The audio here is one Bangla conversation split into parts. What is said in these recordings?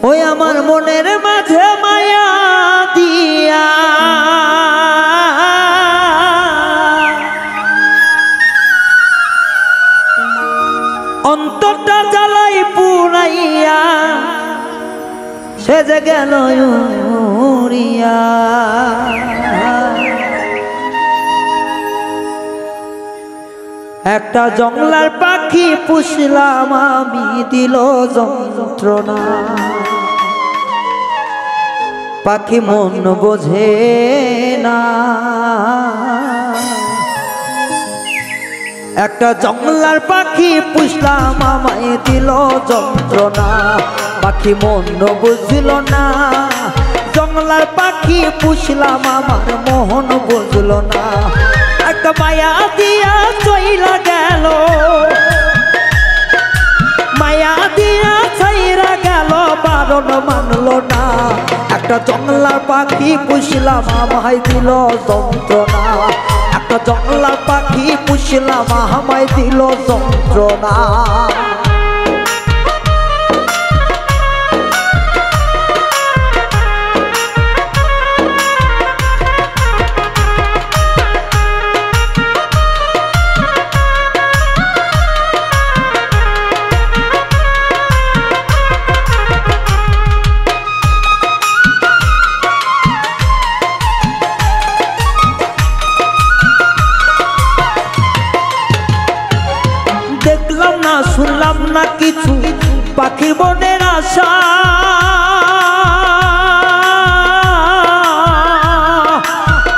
ওই আমার মনের মাঝে মায়া দিয়া অন্তরটা জ্বালাই পুরাইয়া সে যে গেল উড়িয়া। একটা জংলার পাখি পুষলাম আমি দিল যন্ত্রণা। পাখি মন বোঝে না। একটা জংলার পাখি পুষলাম আমায় দিল যন্ত্রণা। পাখি মন বুঝল না। জংলার পাখি পুষলাম আমার মোহন বুঝল না। একটা মায়া দিয়া চইলা গেল, মায়া দিয়া ছাইরা গেল, বারণ মানলো না। একটা জংলার পাখি পুষলাম আমায় দিল যন্ত্রণা। একটা জংলার পাখি পুষলাম আমায় দিল যন্ত্রণা। শুনলাম না কিছু পাখির মনের আশা।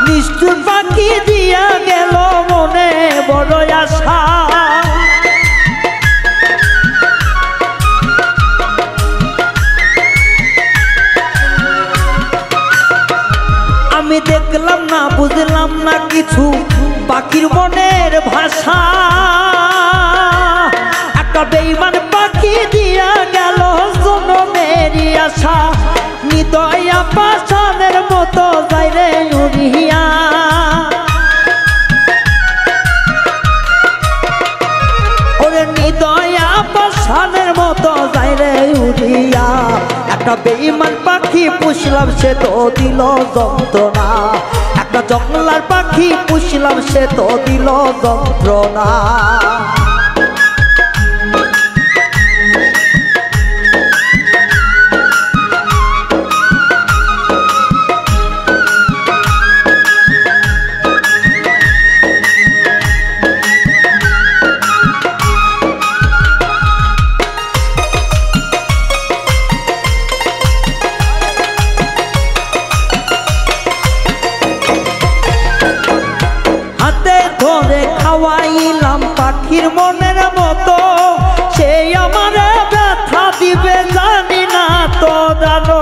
নিষ্ঠুর পাখি দিয়া গেল মনে বড় আশা। আমি দেখলাম না বুঝলাম না কিছু পাখির মনের ভাষা। বেঈমান পাখি দিয়া গেল জনমেরই আশা। নিদয়া পাষাণের মতো যায় রে উড়িয়া। ওরে নিদয়া পাষাণের মতো যায় রে উড়িয়া। একটা বেঈমান পাখি পুষলাম সে তো দিল যন্ত্রণা। একটা জংলার পাখি পুষলাম সে তো দিল যন্ত্রণা। খাওয়াইলাম পাখির মনের মতো, সেই আমার ব্যথা দিবে জানি না তো জানো।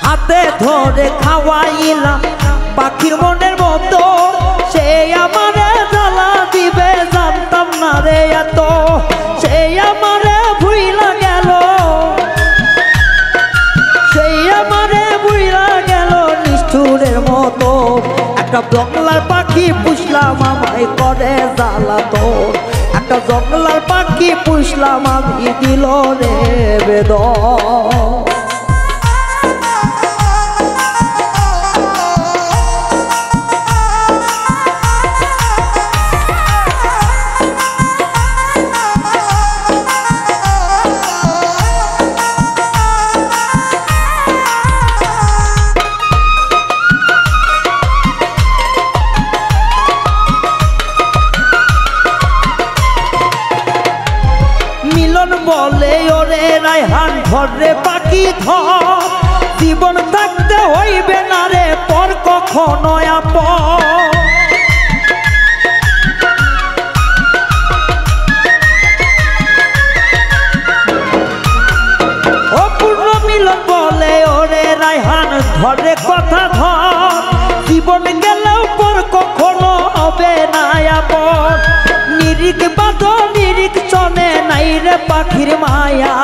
হাতে ধরে খাওয়াইলাম পাখির মনের মতো, সেই আমার জ্বালা দিবে জানতাম না রে এত। সেই আমার ভুইলা গেল, নিষ্ঠুরের মতো। একটা জংলার পাখি পুষলাম আমায় করে জ্বালাতন। একটা জংলার পাখি পুষলাম আমি দিল রে বেদন। বলে ওরে রায়হান ধরে পাখি ধর, জীবন থাকতে হইবে না রে পর কখনো আপন। অপূর্ণ মিলন বলে ওরে রায়হান ধরে কথা ধর, জীবন গেলেও পর কখনো হবে না আপন। নিরিখ বাদ নিরিখ চনে নাই রে পাখির মায়া।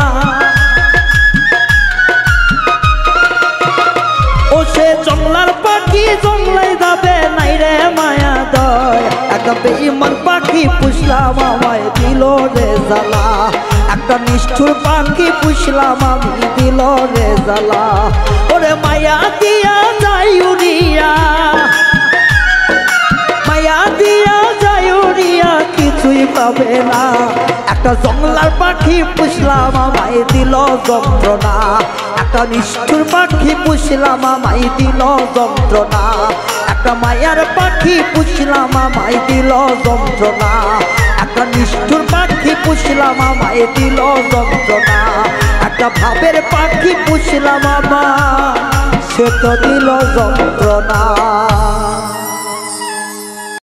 ও সে জংলার পাখি জংলাই যাবে নাই একটা বেঈমান পাখি পুষলাম আমায় দিল রে জ্বালা একটা নিষ্ঠুর পাখি পুষলাম আমি দিল রে জ্বালা ওরে মায়া দিয়া যাই উড়িয়া মায়া দিয়া যাই উড়িয়া কিছুই পাবে না একটা জংলার পাখি পুষলাম আমায় দিল যন্ত্রণা একটা নিষ্ঠুর পাখি পুষলাম আমায় দিল যন্ত্রণা একটা মায়ার পাখি পুষলাম আমায় দিল যন্ত্রণা একটা নিষ্ঠুর পাখি পুষলাম আমায় দিল যন্ত্রণা একটা ভাবের পাখি পুষলাম আমার সে তো দিল যন্ত্রণা।